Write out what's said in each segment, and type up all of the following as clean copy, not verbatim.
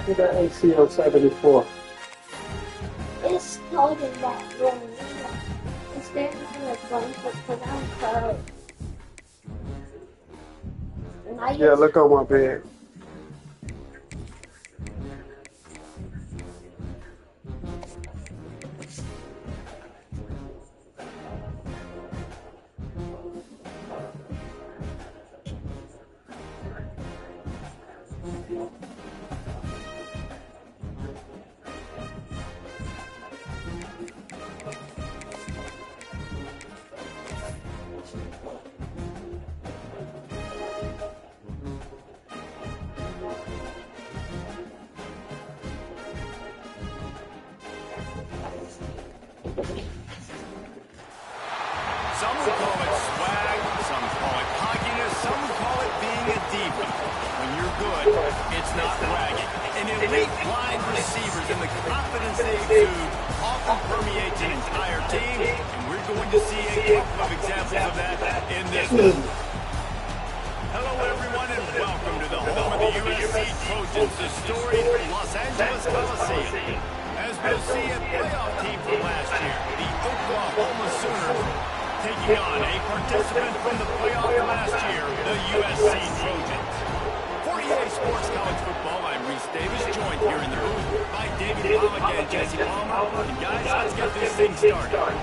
to the ACO 74. It's cold in that room. It's there to like blanket put on clothes. Yeah, look on my bed. Some would call it swag, some call it cockiness, some would call it being a diva. When you're good, it's not bragging. And elite wide receivers and the confidence they exude often permeates an entire team, and we're going to see a couple of examples of that in this one. Hello, everyone, and welcome to the home of the USC Trojans, the storied Los Angeles Coliseum. As we'll see, a playoff team from last year, the Oklahoma Sooners, taking on a participant from the playoff last year, the USC Trojans. For EA Sports College Football, I'm Reese Davis, joined here in the booth by David Pollack and Jesse Palmer. And guys, let's get this thing started.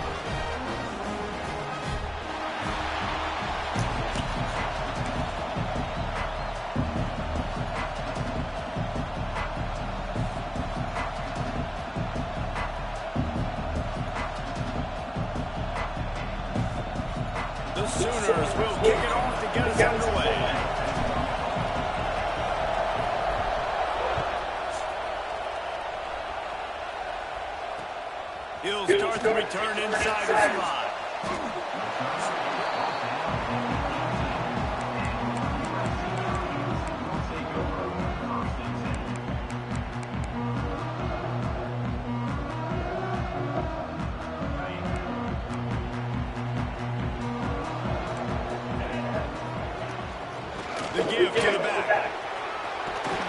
The Sooners will kick it off to get us underway. He'll start the return inside the slot. The give to the back.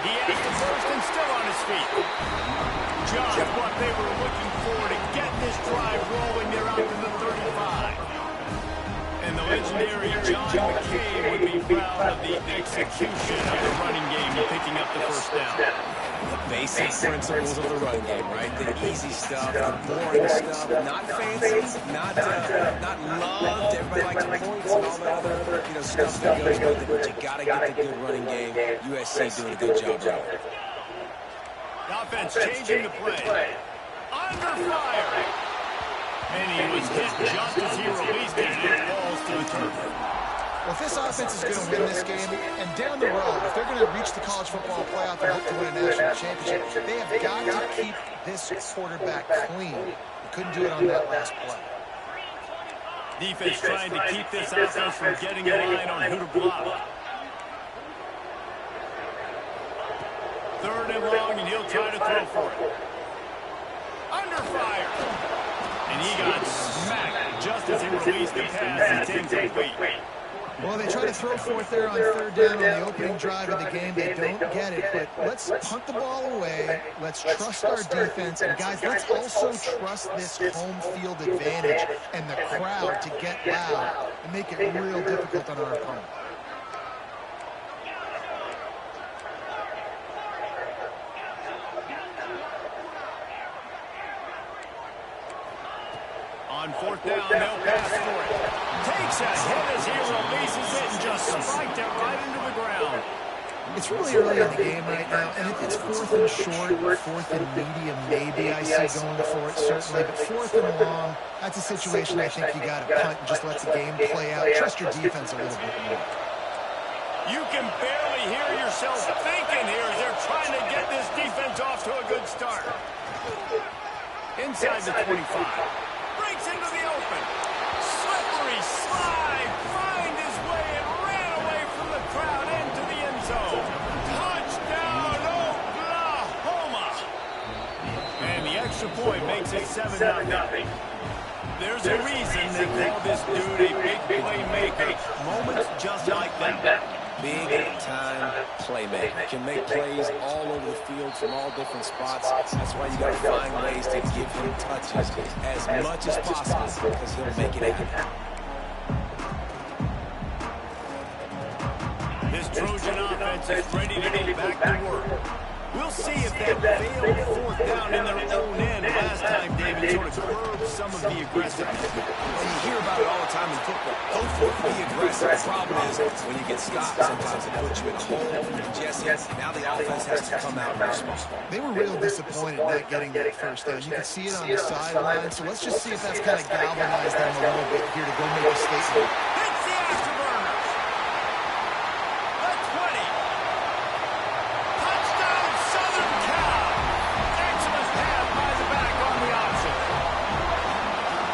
He has the first and still on his feet. Just what they were looking for to get this drive rolling. They're out to the 35. And the legendary John McCain would be proud of the execution of the running game and picking up the first down. The basic principles of the run game, right? The easy stuff, the boring stuff, not fancy, not loved. Everybody likes points and all that other, stuff that goes with it. But you got to get the good running game. USC doing a good job right now. The offense changing the play. Under fire. And he was hit just as he released it, and it falls to the turf. Well, if this offense is going to win this game, and down the road, if they're going to reach the college football playoff and hope to win a national championship, they have got to keep this quarterback clean. They couldn't do it on that last play. Defense trying to keep this offense from getting a line on who to block. Third and long, and he'll try to throw for it. Under fire. And he got smacked just as he released the pass. It's incomplete. Well, they try to throw for it there on third down on the opening drive of the game. They don't get it, but let's punt the ball away. Let's trust our defense. And, guys, let's also trust this home field advantage and the crowd to get loud and make it real difficult on our opponent. On fourth down, they'll pass for it. Takes a hit as he releases it and just spiked it right into the ground. It's really early in the game right now, and if it's fourth and short, fourth and medium, maybe I see going for it, certainly. But fourth and long, that's a situation I think you got to punt and just let the game play out. Trust your defense a little bit more. You can barely hear yourself thinking here as they're trying to get this defense off to a good start. Inside the 25. Breaks into the open. Slippery slide. Find his way and ran away from the crowd into the end zone. Touchdown, Oklahoma. And the extra point makes it 7-0. There's a reason they call this dude a big playmaker. Moments just like that. Big-time playmaker. Can make plays all over the field from all different spots. That's why you got to find ways to give him touches as much as possible because he'll make it happen. This Trojan offense is ready to go back to work. We'll see if that failed fourth down in their own end last time, David, sort of curbed some of the aggressiveness. Well, you hear about it all the time in football. Go for it. Be aggressive. The problem is when you get stopped, sometimes it puts you in a hole. And Jesse, now the offense has to come out and respond. They were real disappointed not getting that first down. You can see it on the sideline. So let's just see if that's kind of galvanized them a little bit here to go make a statement. Hits the afterburners. The 20. Touchdown, Southern Cal. Excellent pass by the back on the option.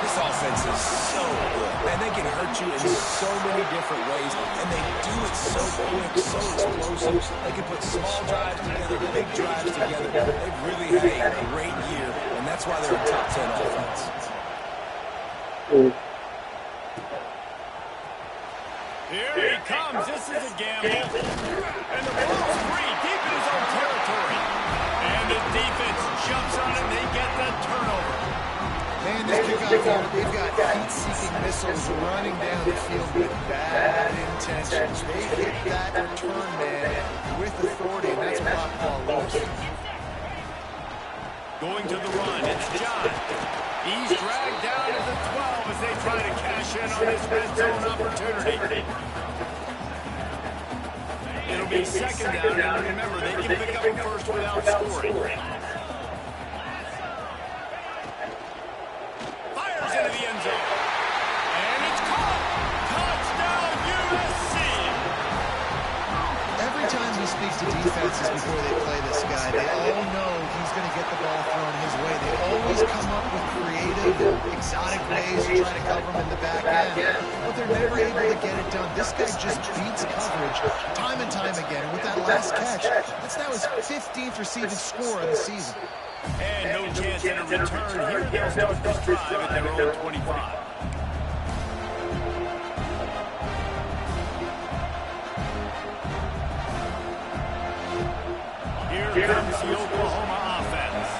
This offense is so good. Man, they can hurt you in so many different ways, and they do it so quick, so explosive. They can put small drives together, big drives together. They've really had a great year, and that's why they're a top 10 offense. Here he comes. This is a gamble. And the ball's free deep in his own territory. And the defense jumps on it, and they get the turnover. Man, this kickoff here, they've got heat-seeking missiles running down the field with bad intentions. They hit that return man with authority, and that's a block ball loose. Going to the run, it's John. He's dragged down at the 12 as they try to cash in on this red zone opportunity. It'll be second down, and remember, they can pick up a first without scoring. Fires into the end zone. And it's caught. Touchdown, USC. Every time we speak to defenses before they play this guy, they all know he's going to get the ball thrown his way. They always come up with creative, exotic ways to try to cover him in the back end, but they're never able to get it done. This guy just beats coverage time and time again. And with that last catch, that's now his 15th receiving score of the season. And no chance at a return here. They'll start this drive at their own 25. Here comes the Oklahoma offense.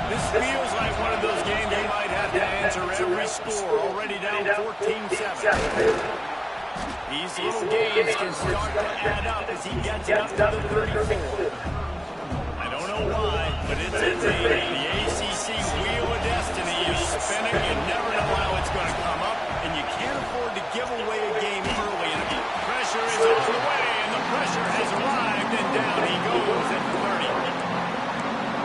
This feels like one of those games they might have to answer every score. Already down 14-7. These little games can start to add up as he gets it up to the 34. I don't know why, but it's a thing. The ACC wheel of destiny is spinning. You never know how it's going to come up, and you can't afford to give away a game early. And pressure is on the way, and the pressure has arrived, and down he goes at the 30.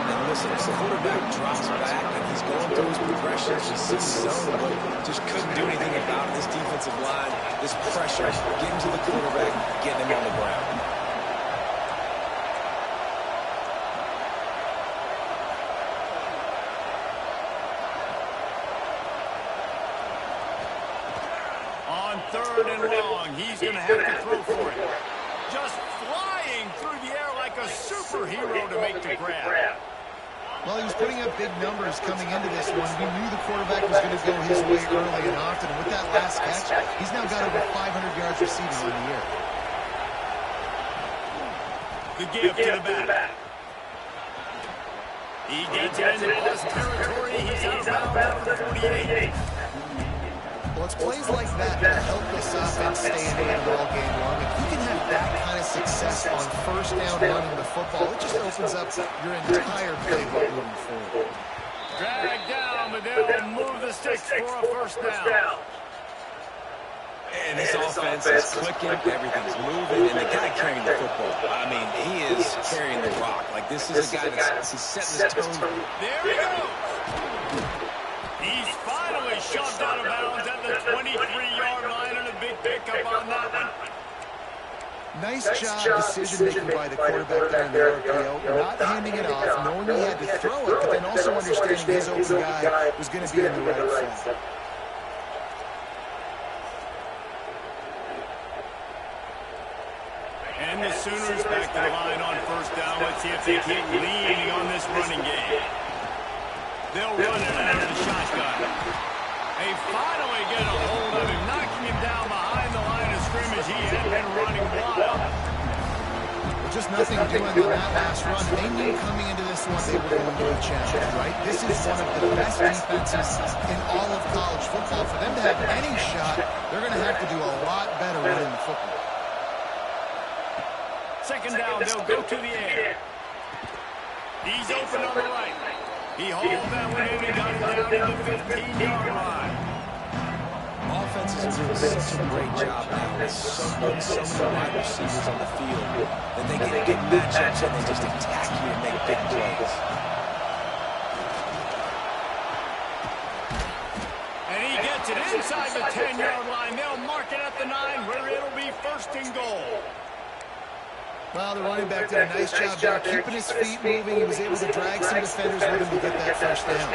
And listen, the quarterback drops back, and he's going through his progressions. You see zone, but just couldn't do anything about it. This defensive line, this pressure, getting to the quarterback, getting him on the ground. On third and long, he's going to have to throw for it. Just flying through the air like a superhero to make the grab. Well, he was putting up big numbers coming into this one. We knew the quarterback was going to go his way early and often. And with that last catch, he's now got over 500 yards receiving on the year. The give to the back. He gets it into plus territory. He's out of bounds at the 48. Well, it's plays like that that help this offense stay in it all game long. If you can have that kind of success on first down running the football, it just opens up your entire playbook moving forward. Drag down, but they'll move the sticks for a first down. And this offense is clicking, everything's moving, and the guy carrying the football, I mean, he is carrying the rock. Like, this is a guy that's setting his tone. There he goes. He's finally shoved out of bounds at the 23-yard line, and a big pickup on that one. Nice job decision-making by the quarterback there in the RPO, not handing it off, knowing he had to throw it, but then also understanding his open guy was going to be in the right spot. And the Sooners back to the line on first down. Let's see if they keep leaning on this running game. They'll run it out of the shotgun. They finally get a hold of him, not bring him down behind the line of scrimmage. He had been running wild. Just nothing doing on that last run. They knew coming into this one they were going to be challenged, right? This is one of the best defenses in all of college football. For them to have any shot, they're going to have to do a lot better running the football. Second down, they'll go to the air. He's open on the right. He hauled that one in and got it down to the 15-yard line. Offenses are doing such a great job now with so many wide receivers on the field that they get good matchups and they just attack you and make big plays. And he gets it inside the 10-yard line. They'll mark it at the 9 where it'll be first and goal. Well, the running back did a nice job there, keeping his feet moving. He was able to drag some defenders with him to get that first down.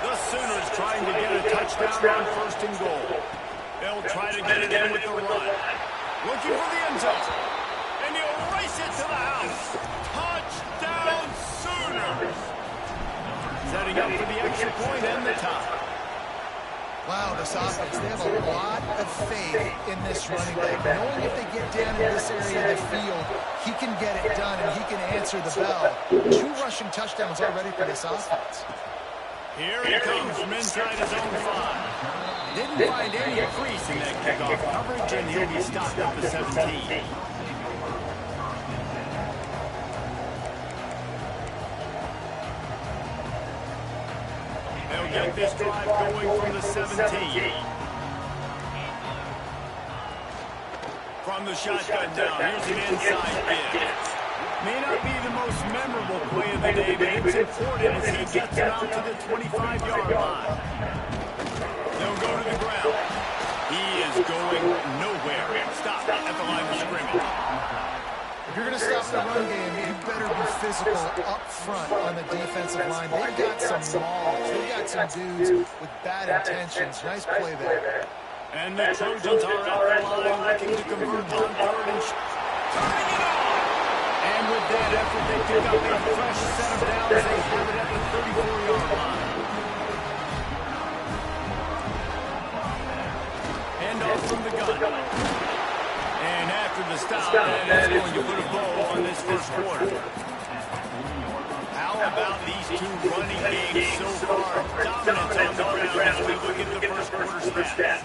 The Sooners trying to get a touchdown on first and goal. They'll try to get it in with the run. Looking for the end zone. And he'll race it to the house. Touchdown Sooners. Setting up for the extra point and the tie. Wow, this offense, they have a lot of faith in this running back. Knowing if they get down in this area of the field, he can get it done and he can answer the bell. 2 rushing touchdowns already for this offense. Here he comes from inside his own 5. Didn't find any crease in that kickoff coverage, and he'll be stopped at the 17. They'll get this drive going from the 17. From the shotgun down, here's an inside bid. May not be the most memorable play of the day, but it's important as he gets it out to the 25-yard line. They'll go to the ground. He is going nowhere. Stop at the line of scrimmage. If you're going to stop the run game, you better be physical up front on the defensive line. They've got some mauls. They've got some dudes with bad intentions. Nice play there. And the Trojans are at the line looking to convert on third and turning it on. And with that effort, they pick up a fresh set of downs. They have it at the 34-yard line. Hand off from the gun. And after the stop, that is going to put a bow on this first quarter. How about these 2 running games so far? Dominance on the ground as we look at the first quarter stats.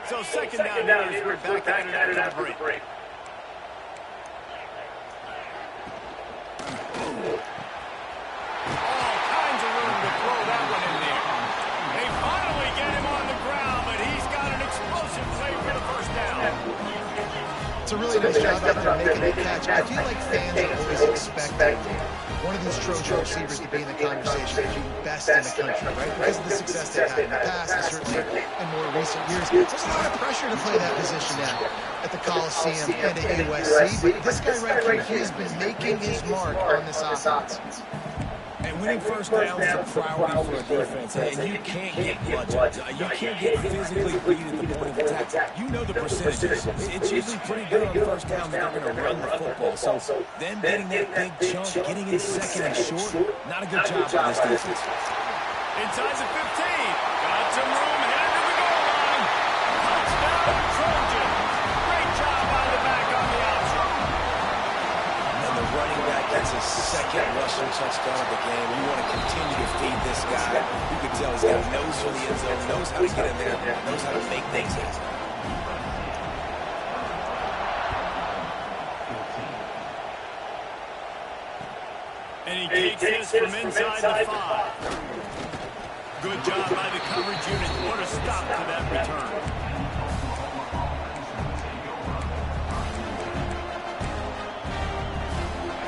So second down here, we're back at it after the break. All kinds of room to throw that one in there. They finally get him on the ground, but he's got an explosive play for the first down. It's a really nice job out there making that catch. I feel like fans are always expecting one of these Trojan receivers to be in the conversation of being best in the country, right? Because of the success they've had in the past and certainly in more recent years. There's a lot of pressure to play that position now at the Coliseum and at USC. But this guy right here, he has been making his mark on this offense. And winning first downs is a priority for a defense, and you can't get bludgeoned. You can't get physically beat at the point of attack. You know the percentages. It's usually pretty good on first down that they're going to run the football. So them getting that big chunk, getting in second and short, not a good job by this defense. Inside the 15. Got some room, headed to the goal line. Touchdown Trojan. Great job by the back on the outside. And the running back gets his second rushing touchdown of the game. You want to continue to feed this guy. You can tell he's got a nose for the end zone, knows how to get in there, knows how to make things happen. And he takes this from inside the 5. Good job by the coverage unit. What a stop to that return.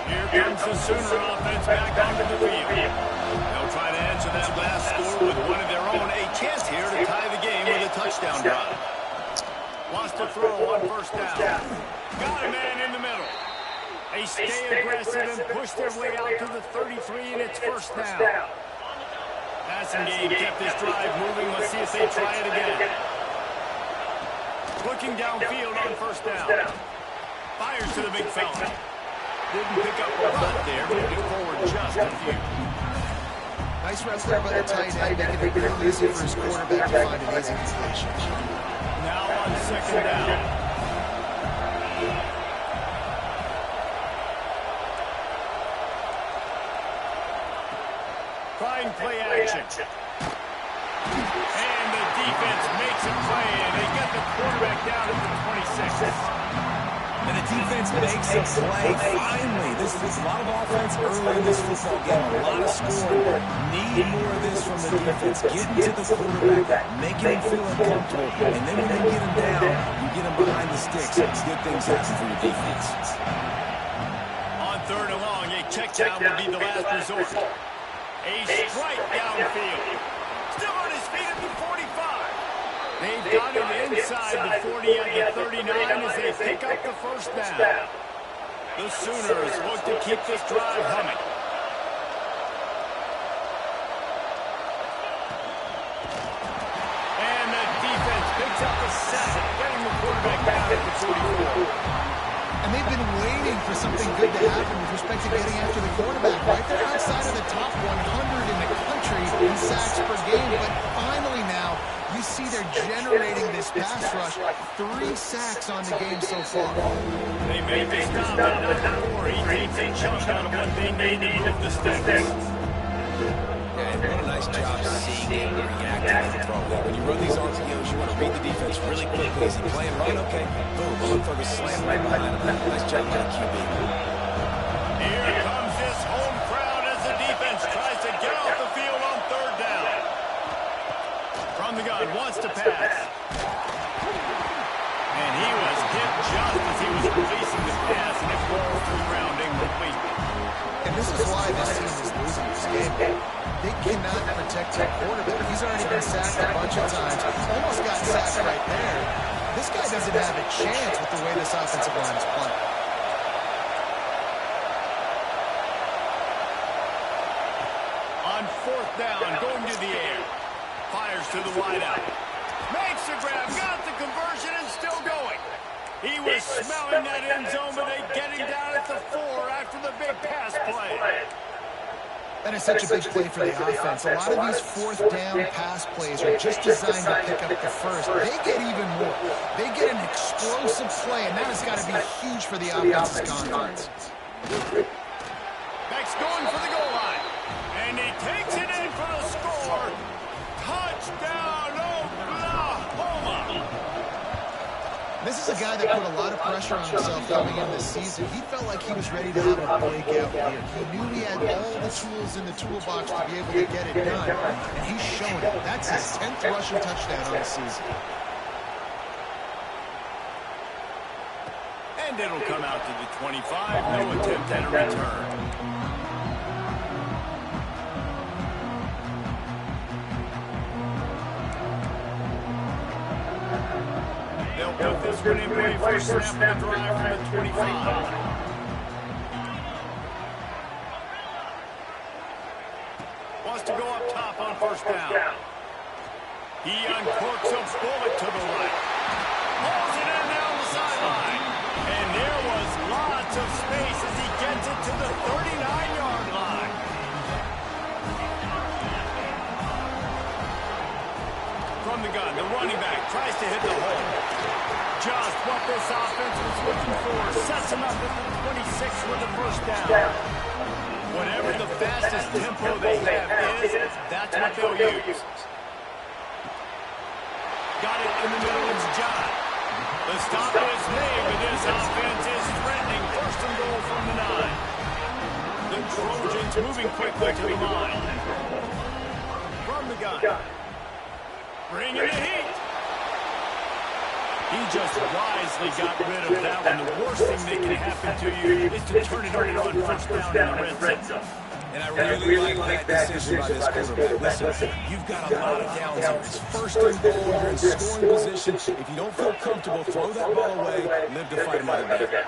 Here comes the Sooner offense back onto the field. They'll try to answer that last score with one of their own. A chance here to tie the game with a touchdown drive. Wants to throw on first down. Got a man in the middle. They stay aggressive and push their way out to the 33, and it's first down. Passing game kept this drive moving. Let's see if they try it again. Looking downfield on first down. Fires to the big fella. Didn't pick up a lot there, moving forward just a few. Nice route there by the tight end, making it real easy for his quarterback to find an easy completion. Now on second down. Trying play action. And the defense makes a play, and they get the quarterback down at the 26. And the defense makes a play. Finally, this is a lot of offense early in this football game. A lot of scoring. Need more of this from the defense. Getting to the quarterback, making him feel uncomfortable. And then when you get him down, you get him behind the sticks. Good things happen for your defense. On third and long, a check down will be the last resort. A strike downfield. Still on his feet at the 45. They've got it inside the 40 at the 39 as they pick up the first down. The Sooners look to keep this drive humming. And the defense picks up the sack, getting the quarterback down at the 44. And they've been waiting for something good to happen with respect to getting after the quarterback, right? They're outside of the top 100 in the country in sacks per game, but finally now, you see they're generating this pass rush. 3 sacks on the game so far. They make the stop at number 4. He takes a chunk out of what they need to move the sticks. And what a nice job seeing and reacting to the throw. When you run these RPOs, you want to read the defense really quickly. Is he playing right? Okay. Boom. Look for the slam right behind him. Nice job by the QB. Here comes this home crowd as the defense tries to get off the field on third down. From the gun, wants to pass. And he was hit just as he was releasing the pass, and it rolls to the ground incomplete. And this is why this team is losing this game. They cannot protect their quarterback. He's already been sacked a bunch of times. Almost got sacked right there. This guy doesn't have a chance with the way this offensive line is playing. On fourth down, going to the air. Fires to the wideout. Makes the grab, got the conversion, and still going. He was smelling that end zone, but they get him down at the 4 after the big pass play. That is such a big play for the offense. A lot of these fourth down pass plays are just designed to pick up the first. They get even more. They get an explosive play, and that has got to be huge for the offense's confidence. Next going for the goal line. And he takes it in for the score. Touchdown, Oklahoma! This is a guy that put a lot of pressure on himself coming in this season. He felt like he was ready to have a breakout year. He knew he had all the tools in the toolbox to be able to get it done, and he's shown it. That's his 10th rushing touchdown on the season. And it'll come out to the 25. No attempt at a return. They'll put this one in play for snap of the drive from the 25. Wants to go up top on first down. He uncorks a bullet to the right. Pulls it in down the sideline. And there was lots of space as he gets it to the 39-yard line. From the gun, the running back tries to hit the hole. Just what this offense was looking for. Sets him up at the 26 with the first down. Whatever the fastest tempo they have is, that's what they'll use. Got it in the middle, it's John. The stop is made, but this offense is threatening. First and goal from the 9. The Trojans moving quickly to the line. From the gun. Bringing the heat. He just wisely got rid of that one. The worst thing that can happen to you is to turn it over on first down in the red zone. And I really like that decision by this quarterback. Listen, you've got a lot of downs here. It's first and goal. You're in scoring position. If you don't feel comfortable, throw that ball away. Live to fight another day.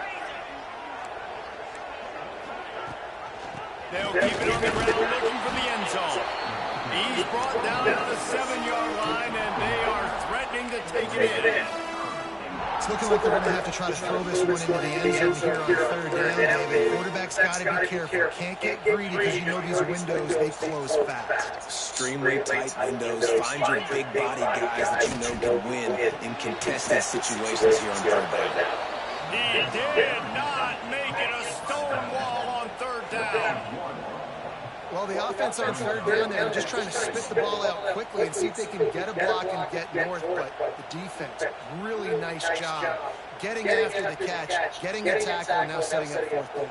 They'll keep it on the ground looking for the end zone. He's brought down to the 7-yard line, and they are threatening to take it in. looking like they're going to have to try to throw this one into the end zone here on third down, David. Quarterback's got to be careful. Can't get greedy because you know these windows, they close fast. Extremely tight windows. Find your big body guys that you know can win in contested situations here on third down. He did not make it a stone wall on third down. Well, the offense on third down there, just trying to spit the ball out quickly and see if they can get a block and get north, but the defense, really nice job getting after the catch, getting a tackle, and now setting up fourth down.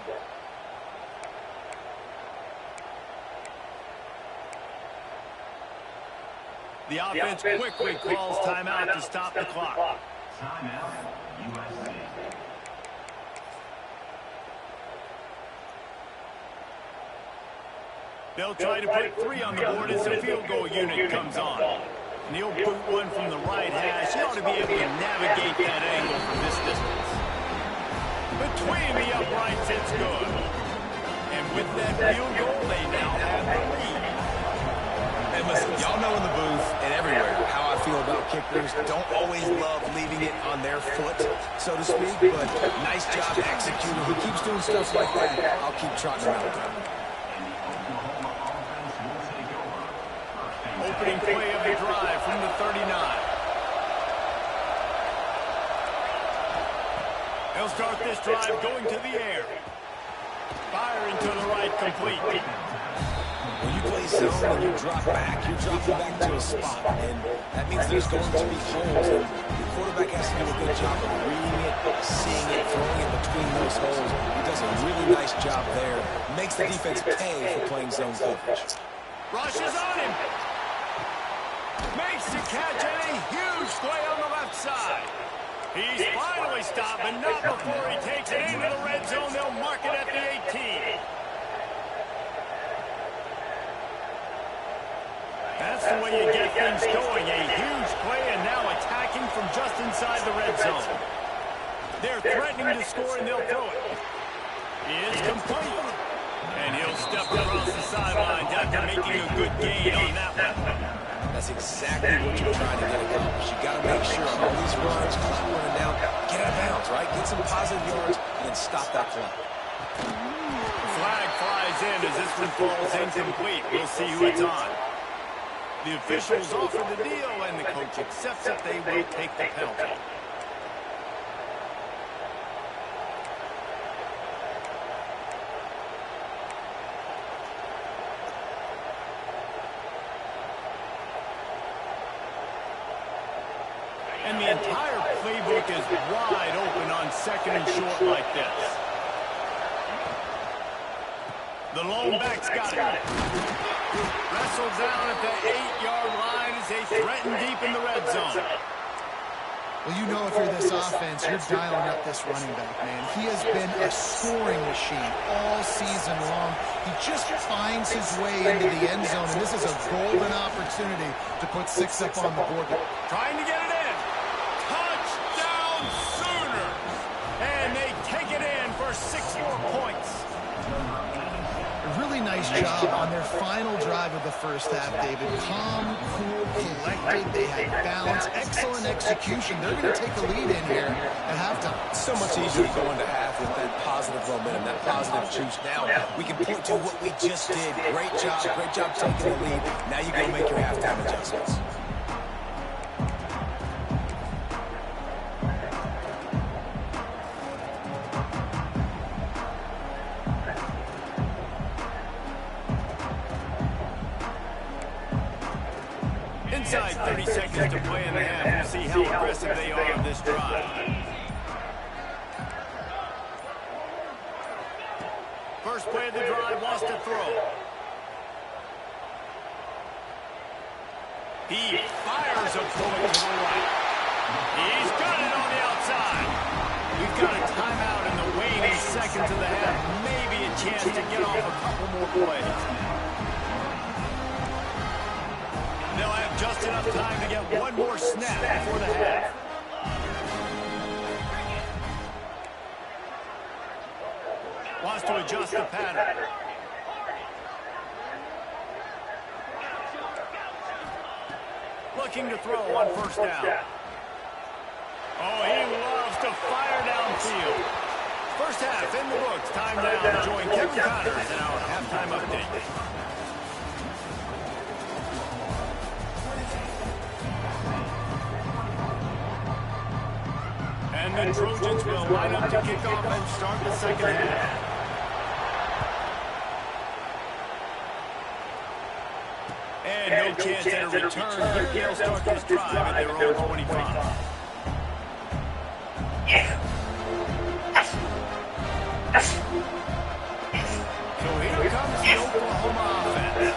The offense quickly calls timeout to stop the clock. Timeout, USC. They'll try to put 3 on the board as the field goal unit comes on. And he'll boot one from the right hash. He ought to be able to navigate that angle from this distance. Between the uprights, it's good. And with that field goal, they now have the lead. And listen, y'all know in the booth and everywhere how I feel about kickers. Don't always love leaving it on their foot, so to speak, but nice job executing. Who keeps doing stuff like that, I'll keep trotting him out there. Opening play of the drive from the 39. They'll start this drive going to the air. Fire into the right, complete. When you play zone and you drop back, you're dropping back to a spot, and that means there's going to be holes, and the quarterback has to do a good job of reading it, seeing it, throwing it between those holes. He does a really nice job there. Makes the defense pay for playing zone coverage. Rushes on him. Makes the catch and a huge play on the left side. He's finally stopped, but not before he takes it into the red zone. They'll mark it at the 18. That's the way you get things going. A huge play and now attacking from just inside the red zone. They're threatening to score and they'll throw it. He is complete. And he'll step across the sidelines after making a good gain on that one. That's exactly what you're trying to get accomplished. You got to make sure on all these runs, clock running down, get out of bounds, right? Get some positive yards and then stop that clock. Flag flies in as this one falls incomplete. We'll see who it's on. The officials offer the deal and the coach accepts it. They will take the penalty. And the entire playbook is wide open on second and short like this. The lone back's got it. Wrestled down at the 8-yard line as they threaten deep in the red zone. Well, you know if you're this offense, you're dialing up this running back, man. He has been a scoring machine all season long. He just finds his way into the end zone, and this is a golden opportunity to put 6 up on the board. Trying to get it in. Touchdown Sooners! And they take it in for 6 more points. A really nice job on their final drive of the first half, David. Calm, cool, collected. They had balance. Excellent execution. They're going to take the lead in here at halftime. So much easier to go into half with that positive momentum, that positive juice. Now we can point to what we just did. Great job taking the lead. Now you go make your halftime adjustments. Inside 30 seconds to play in the half. We'll see how aggressive they are on this drive. First play of the drive, wants to throw. He fires a bullet to the right. He's got it on the outside. We've got a timeout in the waning seconds of the half. Maybe a chance to get off a couple more plays. They'll have just enough time to get one more snap before the half. Wants to adjust the pattern. Looking to throw on first down. Oh, he loves to fire downfield. First half in the books. Time now to join Kevin Connors in our halftime update. And the Trojans will line up to kick off and start the second half. And no chance at a return. Here they'll start this drive at their own 25. So here comes the Oklahoma offense.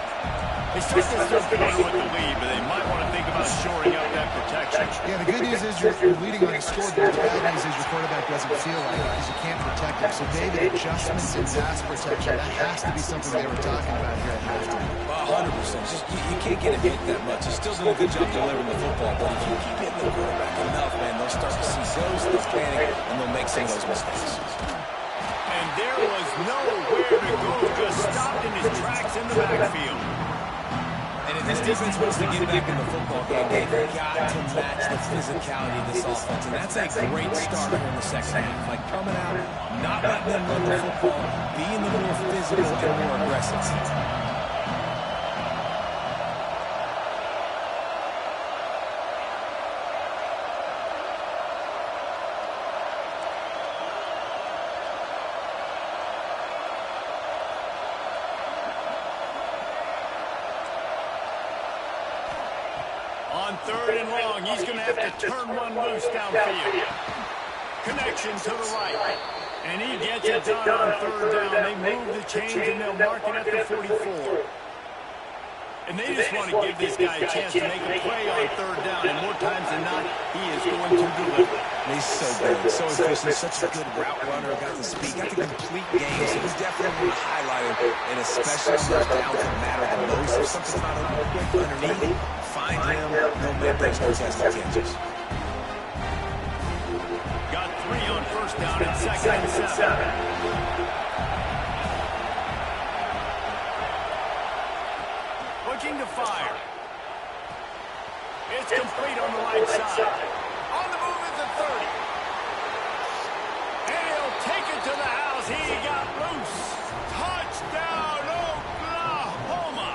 They start this third quarter with the lead, but they might want to think about shoring up that protection. Yeah, the good news is you're leading on the scoreboard. The bad news is your quarterback doesn't feel like it because you can't protect him. So maybe adjustments in pass protection, that has to be something they were talking about here at halftime. 100%. Just, you can't get him hit that much. He's still doing a good job delivering the football, but if you keep hitting the quarterback enough, man, they'll start to see those, they'll panic, and they'll make some of those mistakes. And there was nowhere to go, just stopped in his tracks in the backfield. And if this defense wants to get back in the football game, they've got to match the physicality of this offense. And that's a great start here in the second half. Like coming out, not letting them run the football, being the more physical and more aggressive. On third and long, he's going to have to turn one loose downfield. Connection to the right. And he gets it done on third down. They move the chains and they'll mark it at the 44. And they just want to give this guy a chance to make a play on third down. And more times than not, he is going to deliver. He's so good, so efficient, such a good route runner, got the speed, got the complete game, so he's definitely going to highlight him, and especially on those downs that matter the most. If something's not open quick underneath, find him, he'll make those contested catches. Got 3 on first down and second and 7. Looking to fire. It's complete on the right side. On the move at the 30. And he'll take it to the house. He got loose. Touchdown, Oklahoma.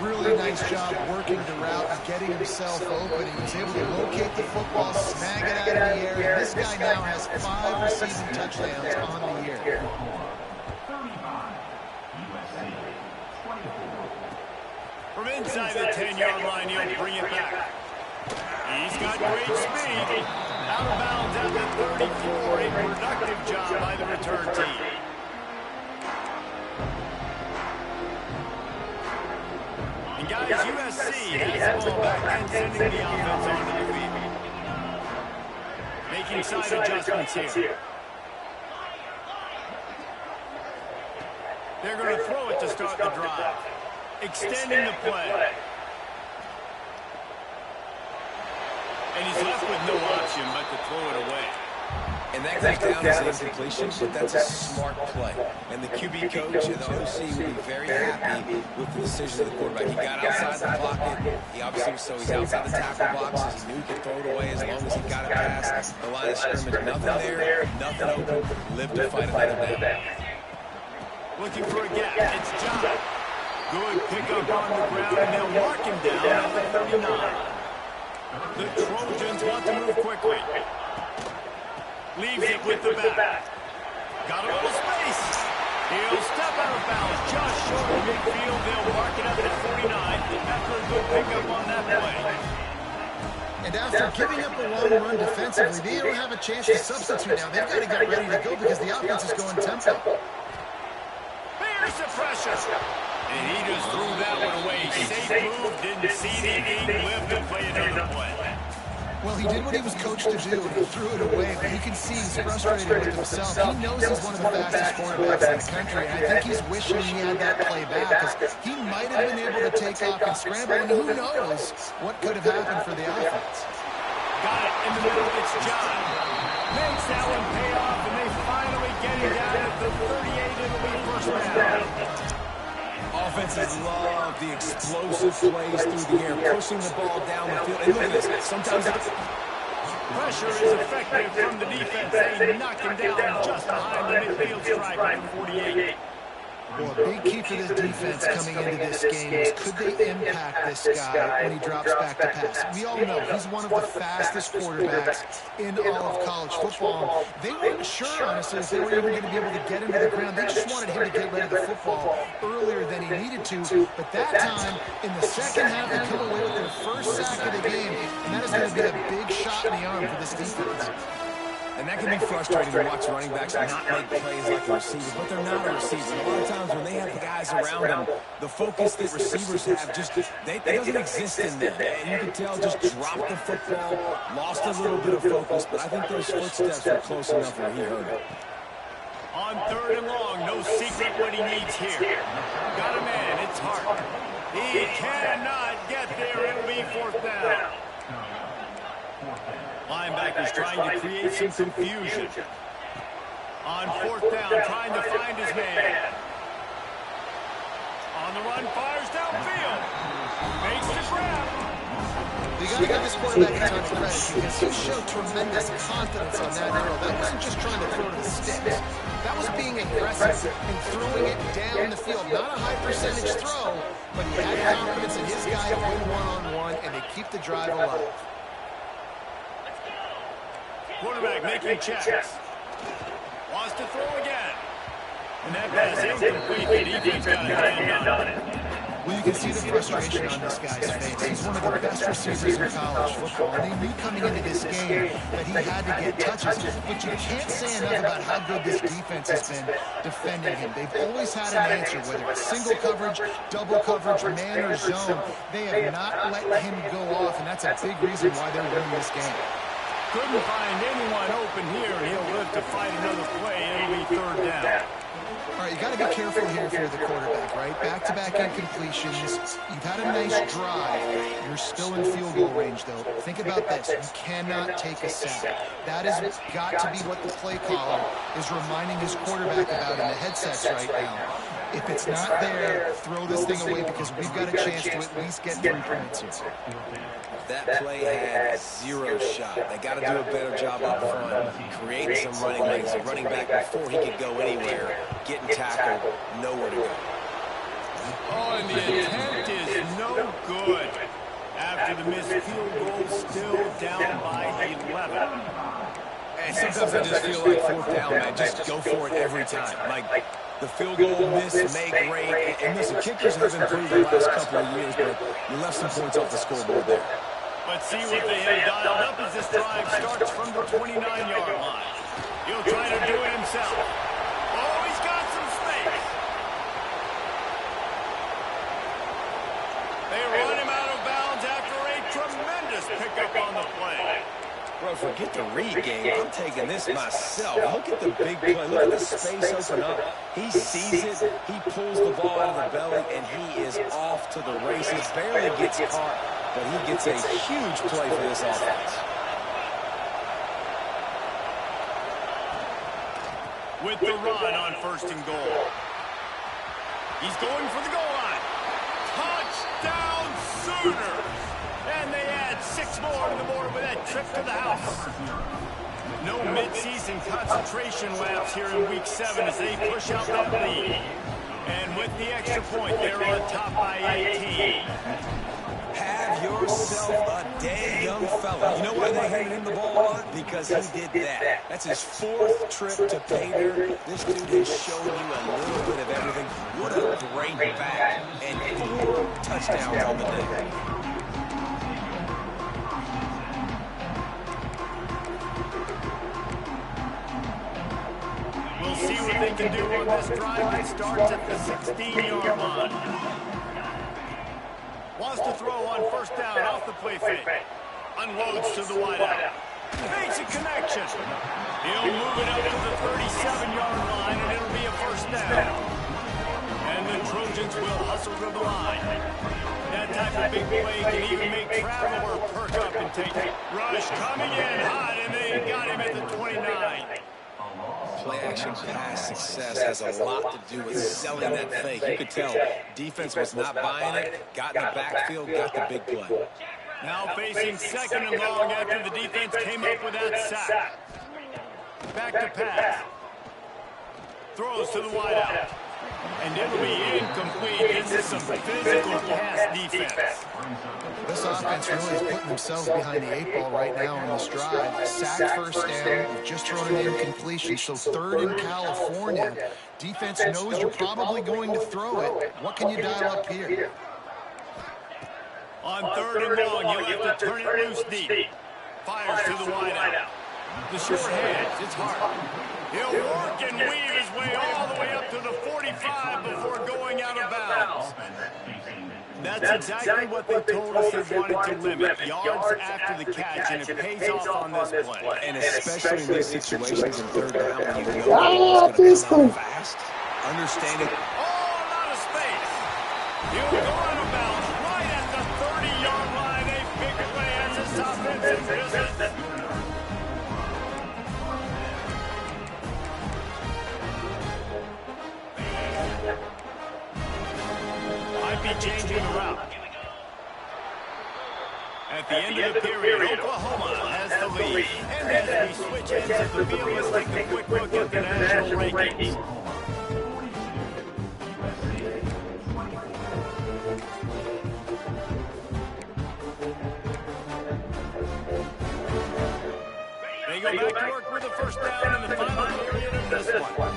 Really nice job working the route and getting himself open. He was able to locate the football, snag it out of the air. And this guy now has 5 receiving touchdowns on the year. 35, USC, 24. From inside the 10-yard line, he'll bring it back. He's got great speed. Out of bounds at the 34. A productive job by the return team. And guys, USC has the ball back and sending the offense onto the field. Making side adjustments here. They're going to throw it to start the drive. Extending the play. And he's left with no option but to throw it away. And that goes down as an incompletion, but that's a smart play. And the QB coach and the OC will be very happy with the decision of the quarterback. He got outside the pocket. He obviously was he's outside the tackle boxes. He knew he could throw it away as long as he got it past the line of scrimmage. Nothing there, nothing open. Live to fight another down. Looking for a gap. It's John. Good pickup on the ground, and they'll mark him down at the 39. The Trojans want to move quickly. Leaves it with the back. Got a little space. He'll step out of bounds just short of midfield. They'll mark it up at 49 after a good pickup on that play. And after giving up a long run defensively, they don't have a chance to substitute now. They've got to get ready to go because the offense is going tempo. Here's the pressure. And he just threw that one away. Safe move, didn't see anything, lived to play another play. Well, he did what he was coached to do, and he threw it away, but you can see he's frustrated with himself. He knows he's one of the fastest quarterbacks in the country, and I think he's wishing he had that play back, because he might have been able to take off and scramble, and who knows what could have happened for the offense. Got it in the middle, it's John. Makes that one pay off, and they finally get it down at the 38. It'll be first down. Offenses love the explosive plays through the air, pushing the ball down the field. And look at this. Sometimes Pressure is effective from the defense. They knock him down just behind the midfield stripe at 48. Well, a big key for this defense coming into this game is could they impact this guy when he drops back to pass? We all know he's one of the fastest quarterbacks in all of college football. They weren't sure, honestly, if they were even going to be able to get him to the ground. They just wanted him to get rid of the football earlier than he needed to. But that time, in the second half, they come away with their first sack of the game, and that is going to be a big shot in the arm for this defense. And that can be frustrating to watch running backs not make plays like a receiver, but they're not a receiver. A lot of times when they have the guys around them, the focus that receivers have just, that doesn't exist in them. And you can tell just dropped the football, lost a little bit of focus, but I think those footsteps were close enough where he heard it. On 3rd and long, no secret what he needs here. Got a man, it's Hart. He cannot get there, it'll be 4th down. Linebackers trying to create some confusion. On 4th down, trying to find his man. On the run, fires downfield. Makes the grab. You got to give this quarterback a ton of credit because he showed tremendous confidence on that arrow. That wasn't just trying to throw to the sticks. That was being aggressive and throwing it down the field. Not a high percentage throw, but he had confidence in his guy to win one-on-one and to keep the drive alive. Quarterback making checks. Wants to throw again. And that pass incomplete. The defense got a hand on it. Well, you can see the frustration on this guy's face. He's one of the best receivers in college football. And they knew coming into this game that he had to get touches. But you can't say enough about how good this defense has been defending him. They've always had an answer, whether it's single coverage, double coverage, man or zone. They have not let him go off, and that's a big reason why they're winning this game. Couldn't find anyone open here. He'll live to fight another play. It'll be 3rd down. All right, you got to be careful here if you're the quarterback, right? Back-to-back incompletions. You've had a nice drive. You're still in field goal range, though. Think about this. You cannot take a sack. That has got to be what the play caller is reminding his quarterback about in the headsets right now. If it's not there, throw this thing away because we've got a chance to at least get 3 points here. That play had 0 shot. They got to do a better job up front, create some running lanes. The running back before he could go anywhere, getting tackled, nowhere to go. Oh, and the attempt is no good. After the missed field goal, still down by 11. And sometimes I just feel like 4th down, man. Just go for it every time. Like the field goal miss, make great. And listen, kickers have improved the last couple of years, but you left some points off the scoreboard there. But see what they have dialed up as this drive starts from the 29-yard line. He'll try to do it himself. Oh, he's got some space. They run him out of bounds after a tremendous pickup on the play. Bro, forget the read game. I'm taking this myself. Look at the big play. Look at the space open up. He sees it. He pulls the ball out of the belly, and he is off to the races. Barely gets caught, but he gets a huge play for this offense. With the run on 1st and goal. He's going for the goal line. Touchdown Sooners! And they add 6 more to the board with that trip to the house. No midseason concentration laps here in Week 7 as they push out that lead. And with the extra point, they're on top by 18. Have yourself a dang young fella. You know why they handed him the ball a lot? Because he did that. That's his 4th trip to pay dirt. This dude has shown you a little bit of everything. What a great back. And 4 touchdowns on the day. We'll see what they can do on this drive that starts at the 16-yard line. Wants to throw on 1st down off the play fake. Unloads to the wideout. Makes a connection. He'll move it up to the 37-yard line, and it'll be a 1st down. And the Trojans will hustle to the line. That type of big play can even make Traveler perk up and take it. Rush coming in hot, and they got him at the 29. Play-action pass success has a lot to do with selling that fake. You could tell defense was not buying it, got in the backfield, got the big play. Now facing second and long after the defense came up with that sack. Back to pass. Throws to the wideout. And it'll be incomplete. This is some physical pass defense. This offense really is putting themselves behind the 8 ball right now on this drive. Sacked first down, just thrown an incompletion. So third in California. Defense knows you're probably going to throw it. What can you dial up here? On third and long, you'll have to turn it loose deep. Fires to the wideout. The short hands, it's hard. He'll work and weave his way all the way up to the 45 before going out of bounds. That's exactly what they told us they wanted to limit, yards after the catch, and it pays off on this play. And especially in these situations in third down, when you know it's going to come fast. Understanding. Oh, a lot of space. He'll go out of bounds right at the 30-yard line. A big play as this offense in business. Might be changing the route. At the end of the period, Oklahoma has the lead. And as we switch ends of the field, let's take a quick look at the national rankings. They go back to work with the first down in the final period of this one.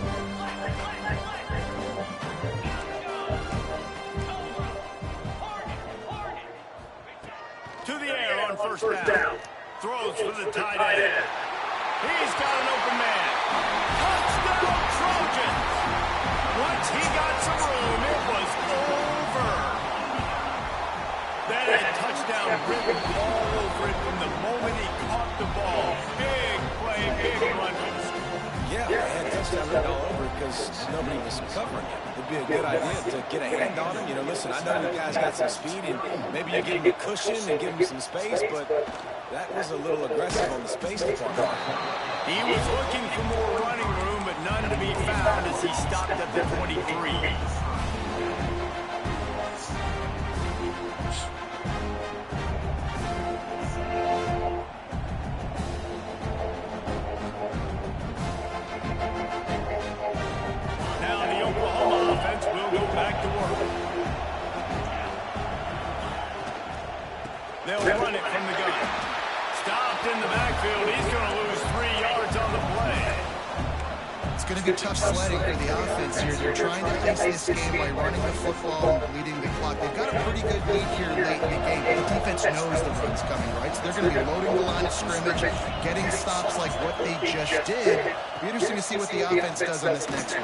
To the air on first down. Throws for the tight end. He's got an open man. Touchdown Trojans! Once he got some room, it was over. That had touchdown written all over it from the moment he caught the ball. Big play, big run. Yeah, they had touchdown written all over because nobody was covering it. It'd be a good idea to get a hand on him. You know, listen, I know you guys got some speed, and maybe you give him a cushion and give him some space, but that was a little aggressive on the space department. He was looking for more running room, but none to be found as he stopped at the 23. They'll run it from the gun. Stopped in the backfield. He's going to lose 3 yards on the play. It's going to be tough sledding for the offense here. They're trying to ice this game by running the football and leading the clock. They've got a pretty good lead here late in the game, but the defense knows the run's coming, right? So they're going to be loading the line of scrimmage, getting stops like what they just did. Be interesting to see what the offense does on this next one.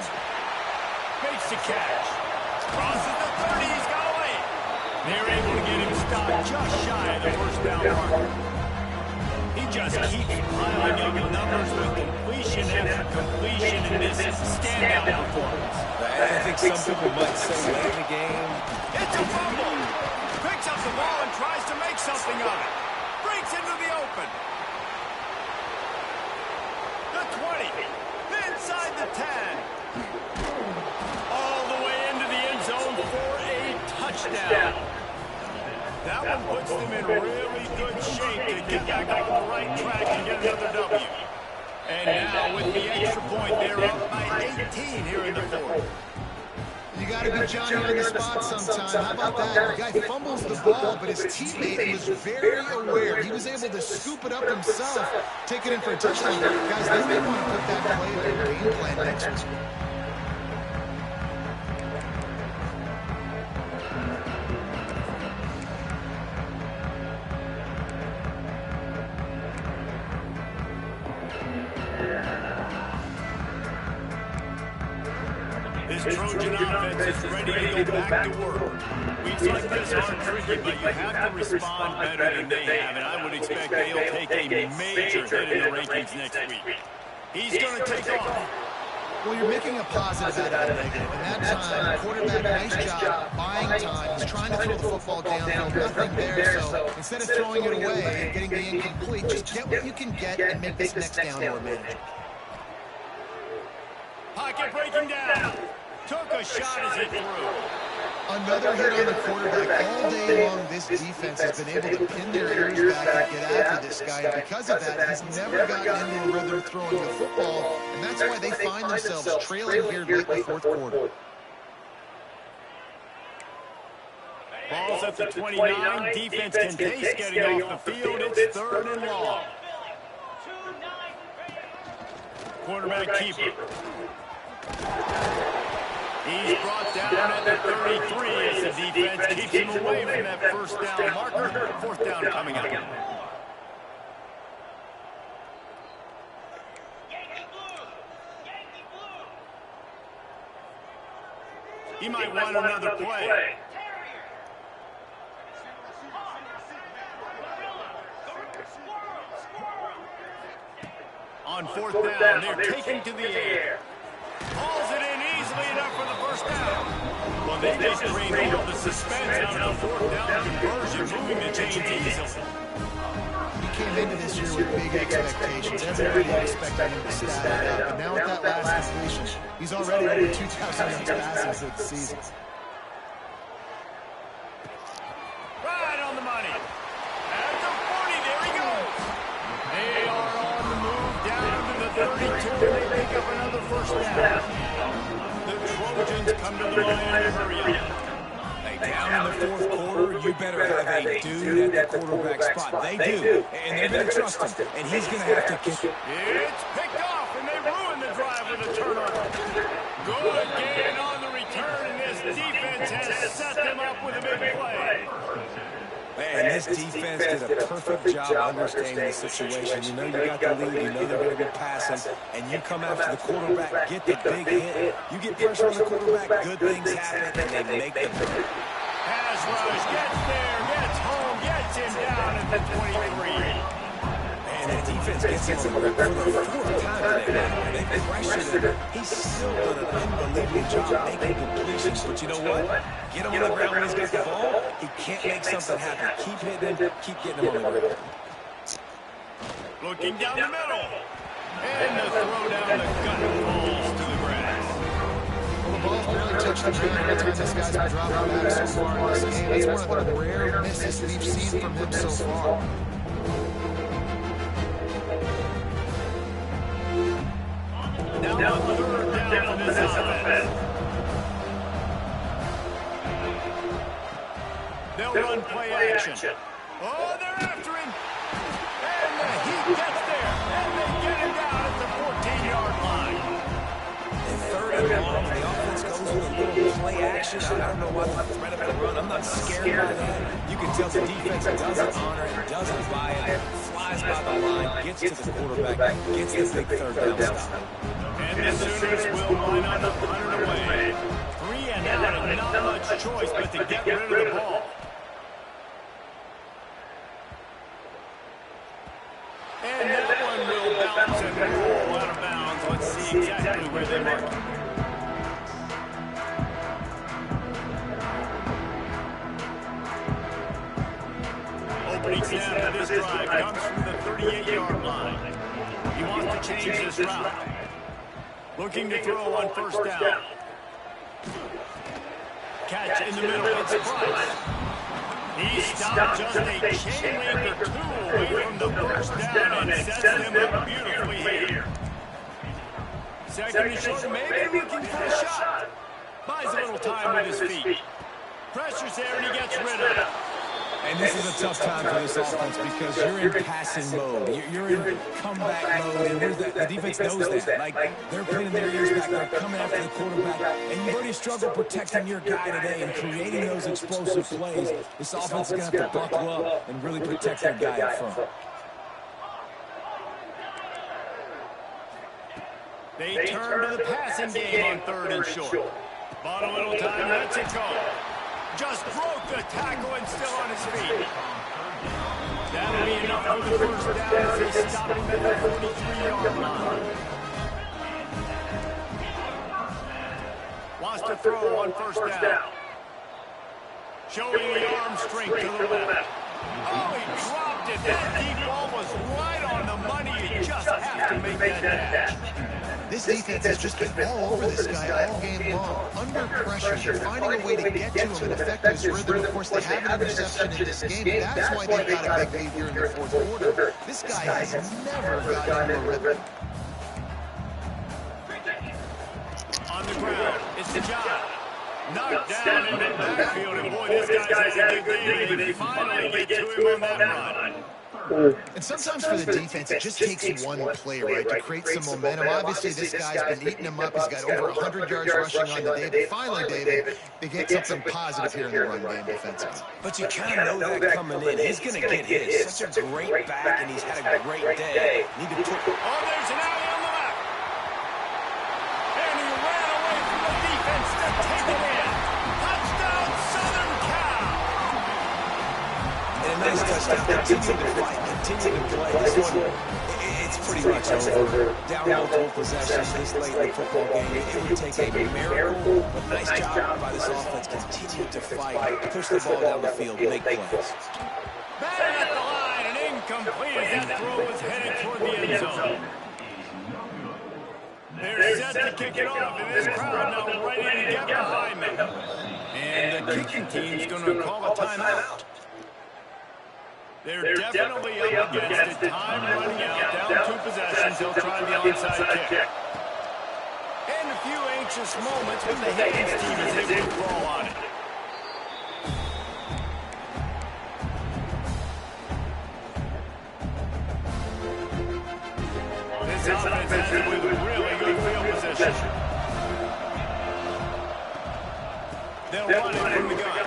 Makes the catch. Crosses the 30. He's got away. They're able to get him stopped just shy of the first down marker. He just keeps piling up the numbers with completion after completion in this standout performance. I think some people might say late in the game. It's a fumble. Picks up the ball and tries to make something of it. Breaks into the open. The 20. Inside the 10. All the way into the end zone for a touchdown. That one puts them in really good shape to get back on the right track and get another W. And now with the extra point, they're up by 18 here in the fourth. You got to be Johnny on the spot sometime. How about that? The guy fumbles the ball, but his teammate was very aware. He was able to scoop it up himself, take it in for a touchdown. Guys, they may want to put that play in their game plan next week. This Trojan offense is ready to go back to work. Weeks like this are tricky, but you have to respond better than they have, and I would expect they'll take a major hit in the rankings next week. He's going to take off. Well, you're making a positive out of a negative. And that time, quarterback, nice job, buying time. He's trying to throw the football downfield, nothing there. So instead of throwing it away and getting the incomplete, just get what you can get and make this next down more manageable. Pocket breaking down. Took a shot as he threw. Another hit on the quarterback. All day long, this defense has been able to pin their ears back and get after this guy. And because of that, he's never gotten into a rhythm throwing the football. And that's why they find themselves trailing here late in the fourth quarter. Ball's at the 29. Defense can taste getting off the field. It's 3rd and long. Quarterback keeper. He's brought down at the 33 as the defense keeps him away from that first down marker. 4th down coming up. He might want another play. On 4th down, they're taking to the air. Hauls it in easily enough for the first down. Well, they just drained all the suspense out of the 4th down conversion, moving the chains easily. He came into this year with big expectations. Everybody expected him to stat it up. And now with that last completion, he's already over 2,000 yards passing for the season. Right on the money. At the 40, there he goes. They are on the move down to the 32. They pick up another first down. The Trojans come to the line and hurry up. Down in the 4th quarter, you better have a dude at the quarterback spot. They do, and they're going to trust him, and he's going to have to kick. It's picked off, and they ruin the drive with a turnover. Good gain on the return, and this defense has set them up with a big play. Man, this defense did a perfect job understanding the situation. You know you got the lead, you know they're going to be passing, and you come after the quarterback, get the big hit. You get pressure on the quarterback, good things happen, and they make the play. Pass rush, gets there, gets home, gets him down at the 23. And the defense gets him on the ground for the 4th time today. They pressured him. He's still done an unbelievable job making completions. But you know what? Get him on the ground when he's got the ball. He can't make something happen. Keep hitting him. Keep getting him on the ground. Looking down the middle. And the throw down the gun falls to the grass. Well, the ball's barely touched the ground every time this guy's been dropping back so far in this game. It's one of the rare misses we've seen from him so far. Now the 3rd down for this offense. They'll run play action. Oh, they're after him. And the Heat gets there. And they get him down at the 14-yard line. And 3rd and long, the offense goes with a little play action. I don't know why the threat of a run. I'm not scared by that. You can tell the defense doesn't honor it, doesn't buy it, flies by the line, gets to the quarterback, gets the big 3rd down stop. And the Sooners will line up the punter away. 3 and out, and not much choice but to get rid of the ball. And that one will bounce and roll out of bounds. Let's see exactly where they mark it. Opening snap of this drive comes from the 38-yard line. He wants to change this route. Looking to throw on 1st down. Catch in the middle, it's Price. He stopped just a chain link or 2 away from the 1st down and sets them up beautifully here. 2nd and short, maybe looking for a shot. Buys a little time with his feet. Pressure's there and he gets rid of it. And this is a tough time for this offense because you're in passing mode. You're in comeback mode, and the defense knows that. Like, they're pinning their ears back. They're coming after the quarterback. And you've already struggled protecting your guy today and creating those explosive plays. This offense is going to have to buckle up and really protect their guy up front. They turn to the passing game on 3rd and short. Bought a little time, lets it go. Just broke the tackle and still on his feet. That'll be enough for the 1st down as they stop him at the 43-yard line. Wants to throw on 1st down. Showing the arm strength to the left. Oh, he dropped it. That deep ball was right on the money. You just have to make that catch. This defense has just been all over this guy all game long. Under pressure, finding a way to get to him and affect his rhythm. Of course, they have an interception in this game. That's why they've got a big lead here in the fourth quarter. This guy has never gotten into a rhythm. On the ground, it's the job. Knocked down in the backfield, and boy, this guy's had a good day, and finally get to him on that run. And sometimes for the defense, it just takes one play, right, to create some momentum. Obviously, this guy's been eating him up. He's got over 100 yards rushing on the day. But finally, David, they get something positive here in the run game defensively. But you kind of know that coming in. He's going to get hit. Such a great back, and he's had a great day. Need to put... Oh, there's an alley on the left. And he ran away from the defense to take it in. Touchdown, Southern Cal. And a nice touchdown. Continue to fight. Continue to play. This one, it's pretty much over. Down multiple possessions this late in the football game. It would take a miracle, but nice job by this offense. Continue to fight, push the ball down the field, make plays. Back at the line, and incomplete as that throw was headed toward the end zone. They're set to kick it off, and this crowd now ready to get behind them. And the kicking team's going to call a timeout. They're definitely up against it. Time running out, down 2 possessions. They'll try the onside kick. And a few anxious moments when the Higgins team is able to crawl on it. This offense has it with really good field position. They'll run it from the gun.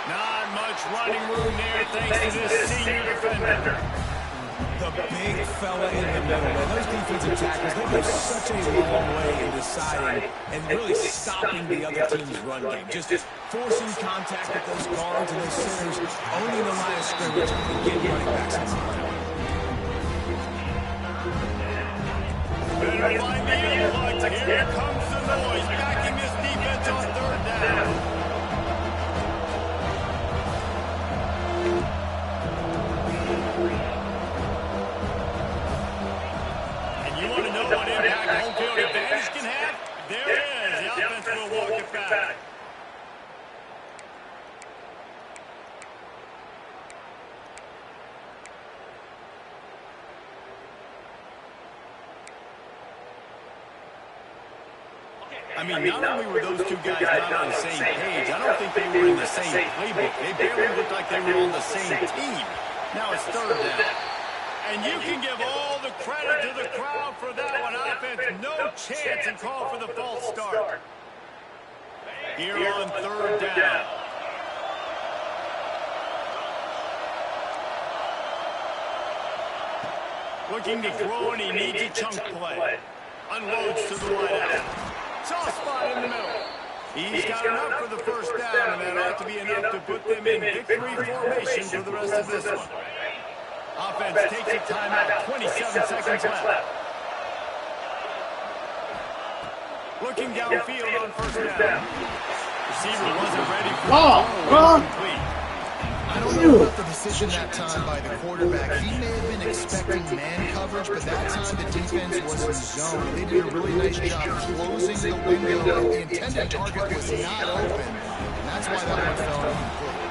Not much running room there thanks to this senior defender. The big fella in the middle, man. Those defensive tackles, they go such a long way in deciding and really stopping the other team's run game. Just forcing contact with those guards and those centers, owning the line of scrimmage, and getting running backs inside. Better find the influx. Here comes the noise, backing this defense on 3rd down. And you want to know what impact home field advantage can have? There it is. The offense will walk it back. I mean, not only were those two guys not on the same page, I don't think they were in the same playbook. They barely looked like they were on the same team. Now it's 3rd down. And you can give all the credit to the crowd for that one. Offense, no chance and call for the false start. Here on 3rd down. Looking to throw, and he needs a chunk play. Unloads to the right out. Soft spot in the middle. He's got enough for the 1st down, and that ought to be enough to put them in victory formation for the rest of this one. Offense takes a timeout, 27 seconds left. Looking downfield on 1st down. Receiver wasn't ready for the complete. I don't know about the decision that time by the quarterback. He may have been expecting man coverage, but that time the defense was in zone. They did a really nice job closing the window, and the intended target was not open. And that's why that one fell incomplete.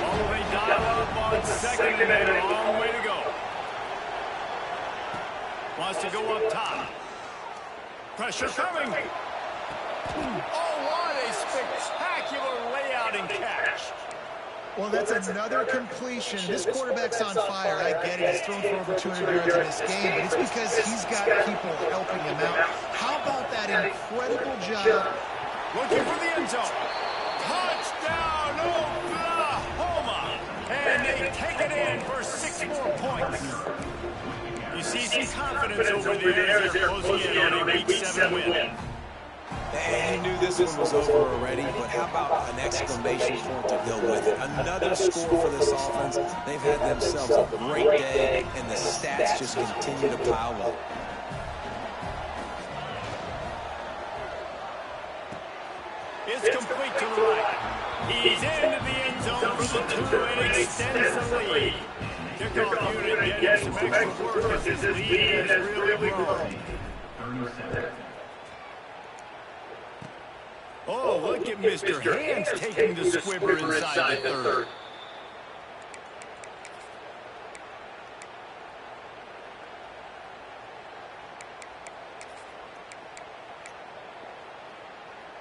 Oh, they dial up on 2nd and a long way to go. Wants to go up top. Pressure coming. Oh, what a spectacular layout and catch. Well, that's another completion. This quarterback's on fire. I get it. He's thrown for over 200 yards in this game, but it's because he's got people helping him out. How about that incredible job? Looking for the end zone. Touchdown, Oklahoma. And they take it in for 6 more points. You see some confidence over there as they're closing in on a Week 7 win. And he knew this one was over already, but how about an exclamation point to go with it? Another score for this offense. They've had themselves a great day, and the stats just continue to pile up. It's complete to the right. He's into the end zone for the 2 and extends the lead. Kickoff unit getting some extra work as his lead has really grown. 37. Oh, look at Mr. Hands taking the squibber inside the third.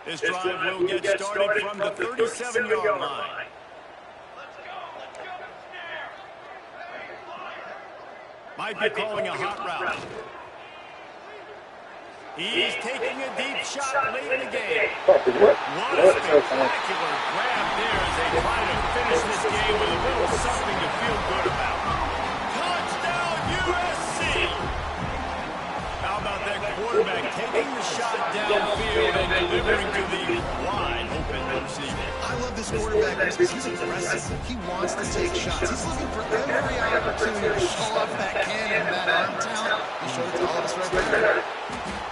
This drive will get started from the 37-yard line. Might be calling a hot route. He's taking a deep shot late in the game. What a spectacular grab there as they try to finish this game with a little something to feel good about. Touchdown, USC! How about that quarterback taking the shot downfield and delivering to the wide open receiver? I love this quarterback because he's aggressive. He wants to take shots. He's looking for every opportunity to show off that cannon and that arm talent. He showed it to all of us right there.